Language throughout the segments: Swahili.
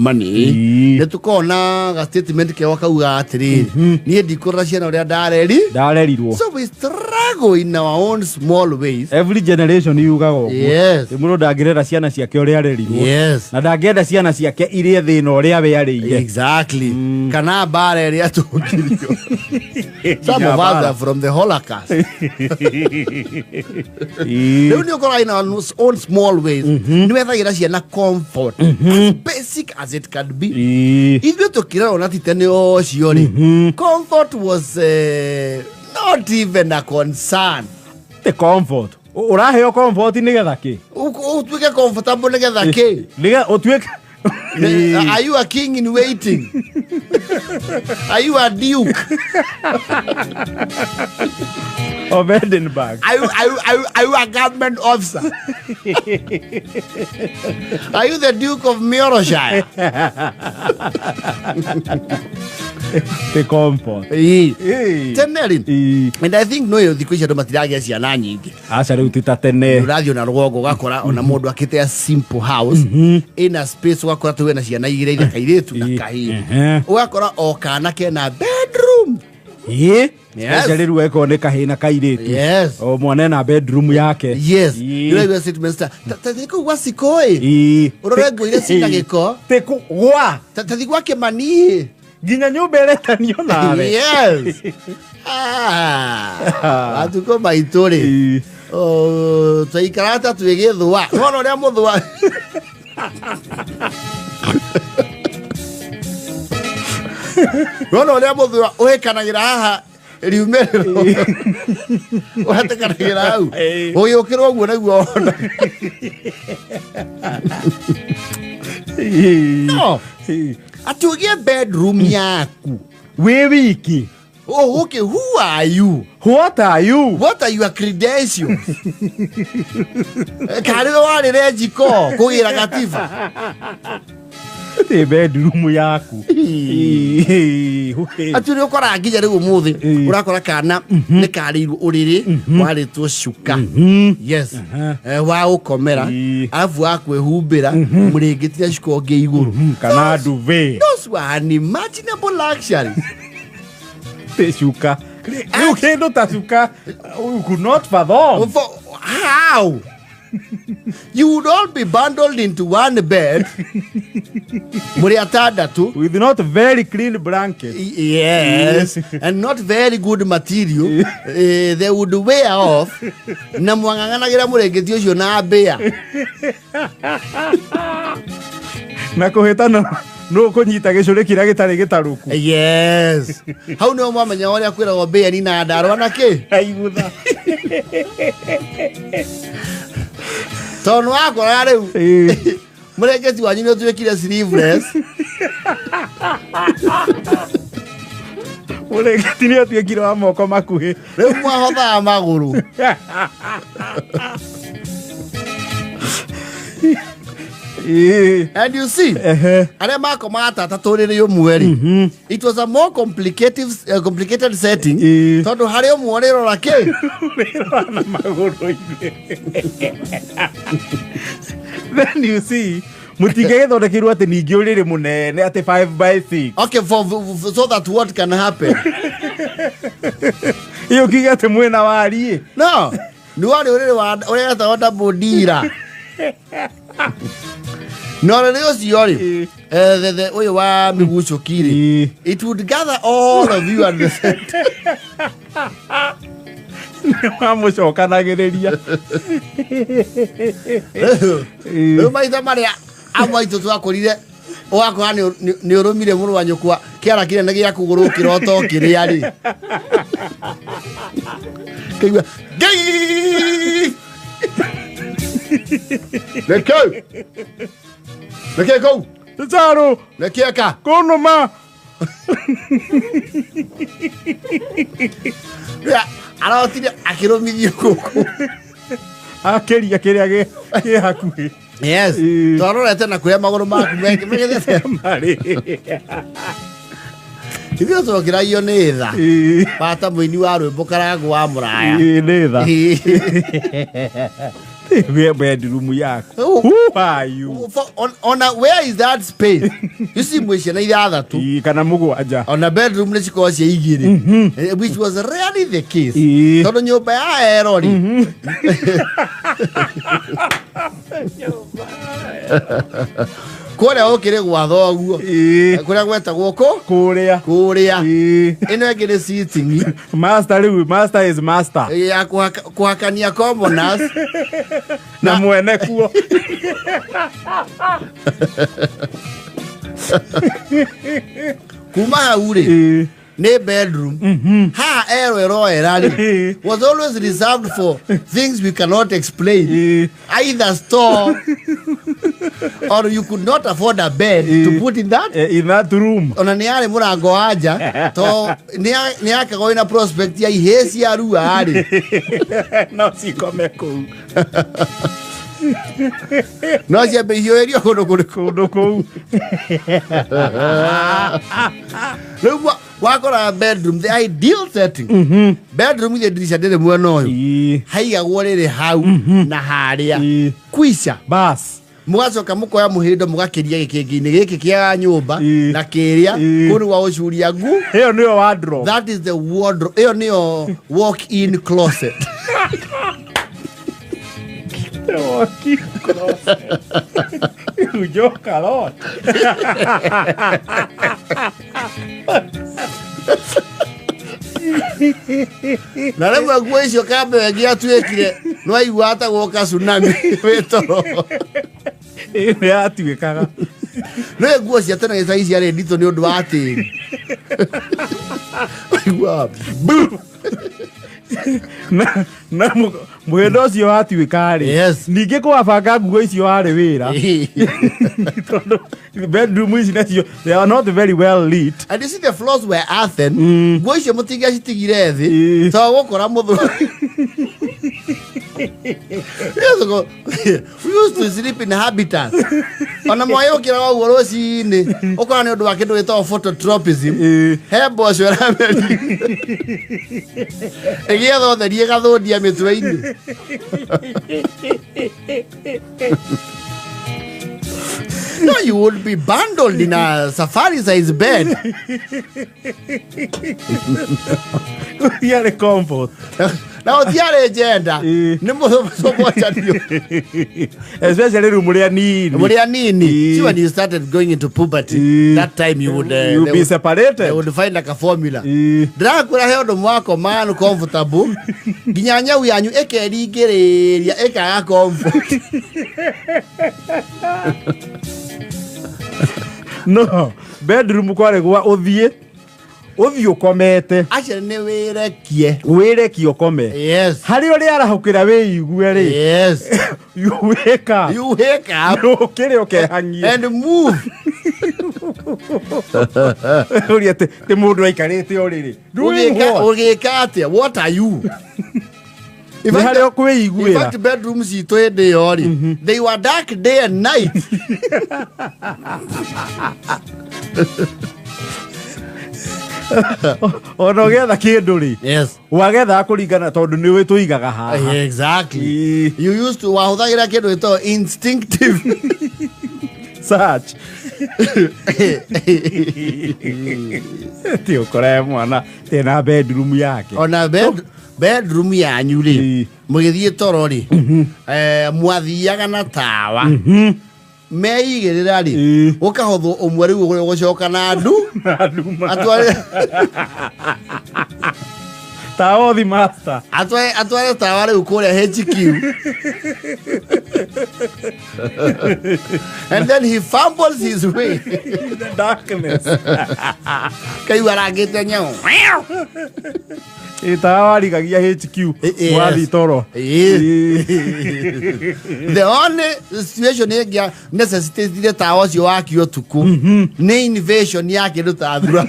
money netukona ga statement ke wakauga atiri nie ndikora ciana uria ndarerirwo so we struggle in our own small ways. Every generation yugago yes muno ndangirera ciana ciake uria arerirwo yes na ndangenda ciana ciake irie thina uria we ariire exactly kana bara iria tungirio some of us are from the Holocaust leo ni ukora in our own small ways ni wethagira ciana comfort as basic as it can be. If you took it on comfort was not even a concern. The comfort. Uraheo comfort nigetha ki? Utwike comfortable nigetha ki? Are you a king in waiting? Are you a duke? Of Edinburgh? Are you a government officer? Are you the Duke of Merseyside? The comfort. Teneri. And I think no you dikwisha ndo matiragia ciana nyingi. Acha riu titatene. Radio na rwogo gakora ona mundu akite a simple house in a space wakora tuwe na ciana igire ira kairetu na kahi. Wakora o kana kena bedroom. Yes. Jariru weko ne kahina kairetu. Yes. O mwana na bedroom yake. Yes. Ila iwa statement tatiko wasikoi. Urorego ile sina giko. Teko wa. Tatiko wake mani. Ginya nyubere tanio nawe. Yes. Atuko baitore. Oh, taikarata tuegethwa. Nono ria muthwa. Nono ria muthwa uhekanagira haha riumerero. Uhatekanagira hau. Uyukirwo uguo naguo ona. No. Atugie bedroom yaku. We wiki. Oh, okay. Who are you? What are you? What are your credentials? Kariwe wale rejiko kugira gatifa. The bedroom yaku. Aturi ukora ngija riu muthi urakora kana ni kariru uriri waritwo shuka. Yes. Wa ukomera afu akwehumbira muringitia shuka onge iguru kana duve. Those were unimaginable luxuries. The shuka. You cannot tashuka. You could not fathom. How? You would all be bundled into one bed. With not very clean blanket. Yes. And not very good material. They would wear off. Na mwanganganagira murengeti ucio na bea. Na kuhetana no kunyita gicuri kira gitari gitaruku. Yes. How no mwamenya uria kwiragwo bea ni na ndarwa na ki? Aigutha. Tono akora riu. Murengeti wanyu ni tuwekire sleeveless. Murengeti ni tuwekire wa moko makuhi. Riu mwahotha maguru. And you see, it was a more complicated setting. Then you see, mutigethondekirwo ati ningi uriri munene ati 5x6. Okay, so that what can happen? Iyo kiga ati mwena wari. No, ni wari uriri wa ureta wata bodira. No, the way wa miguchokiri. It would gather all of you at the center. Vamos okanagereria. Maitha maria amaitu twakorire wakora ni urumire muru wa nyukwa kiara kire ngi ya kugurukira oto kiria ri. Kigwa. Leke go. Zaro. Leke ka. Kono ma. Ya, ara otire akiromithio koko. Akeria kiria ge hakuhi. Yes. Twarorete na kuya maguru maku megethete mari. Ithio twokira iyo ni tha. Pata muini wa rwimbo karago wa muraya. Ni tha. bedroom yako. Oh. Who are you? Where is that space? You see mwishe na idha tu. Kana mugwanja. On a bedroom ne chiko cia igiri, which was rarely the case. Tondo nyumba ya erori. Kore okire gwatho oguo. Kuria gwetagwo ko? Kuria. Ino egire sitting. Master is master. Ya kuhakania commoners. Na mwene kuo. Kuma haure. Ne bedroom. Ha ero erari. Was always reserved for things we cannot explain. Either store or you could not afford a bed to put in that room. Ona ni ale murango aja to ni akago ina prospect ya ihesi ya rua ari. No si come ku. No si abeyoerio kono. Wakora bedroom, the ideal setting. Bedroom ile dirisha dele mwana oyo. Haiga gorere hau na haria. Kwisha bas. Mugacoka mukoya muhindo mugakiria gikingine giki kia nyumba na kiria kunu wa ucuria ngu. Hiyo niyo wardrobe. That is the wardrobe. Hiyo niyo walk-in closet. Walk-in closet. You joke a lot. Na leo nguo icio kambe wengia twekire no aigua hata gwoka tsunami wetoro. Ĩno yatuĩkaga. No nguo cia tene cia ici arĩ ndito nĩ ũndũ wa tĩri. Aigua. Na mwendo ũcio watuĩka rĩ. Yes. Ningĩ kwabanga nguo icio warĩ wĩra. Bedroom ici nacio they are not very well lit. And you see the floors were earthen. Nguo icio mũtingia citigire thĩ. To gũkora mũthũ. We used to sleep in habitats. Ona moyo kira wa rũcinĩ ũkora nĩ ũndũ wa kĩndũ gĩtagwo phototropism. Hembo cio rameri. Egiatho therie gathũndia mĩtwe-inĩ. No, you would be bundled in a safari-size bed. Yale comfort. Now, the agenda. Especially Murianini. See, when you started going into puberty, that time you would be separated. They would find like a formula. Dracula held the mwako man comfortable. Ginyanya uyanyu eke rigereria eka comfort. No, bedroom kware gwa uthie ukomete. Acha ne wirekie ukome. Yes. Hari uri arahukira wiigue ri. Yes. You wake up. No kire ukehangie. And move. Uri te mundu aikarite uriri. Ugika atia? What are you? In fact, bedrooms you told they already. They were dark day and night. Ono getha kindu ri. Yes. Wagetha kuringana tondu ni we tuigaga haha. Exactly. You used to wahuthagira kindu ito instinctive search. Tio kore mwana tena bedroom yake. Ona bedroom yanyu ri mugithie toro ri mwathiaga na tawa meigirira ri ukahotho umwe ri gucoka na ndu atware tawa the master atware tawa ri kuria HQ. And then he fumbles his way in the darkness. Kai waragite nyau Itawari kagia HQ wathi toro. The only situation here necessitates the towers you work your tuku. Ne invasion yake ndo tathura.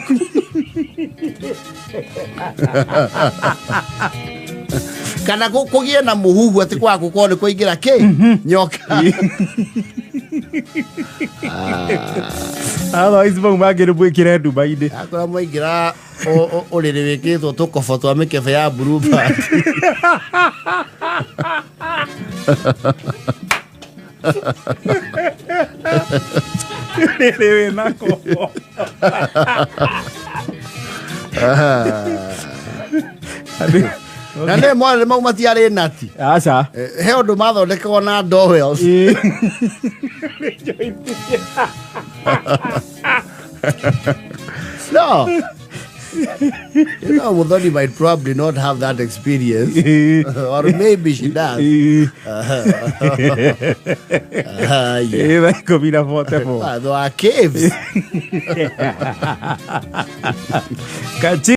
Kana kugie na muhuhu ati kwa gukone kuingira ke nyoka. Alo isba magere bwikire Dubai-ini. Akora mwigira uriri wikitwo tukobo twa mikebe ya blue band. Rĩrĩ wĩna kombo. Na nĩ mwarĩ mau matiarĩ nati. Aca. He ũndũ mathondekagwo na dowels. No. You know, Muthoni might probably not have that experience. Or maybe she does. Yeah. Comida forte. There are caves. Cachi.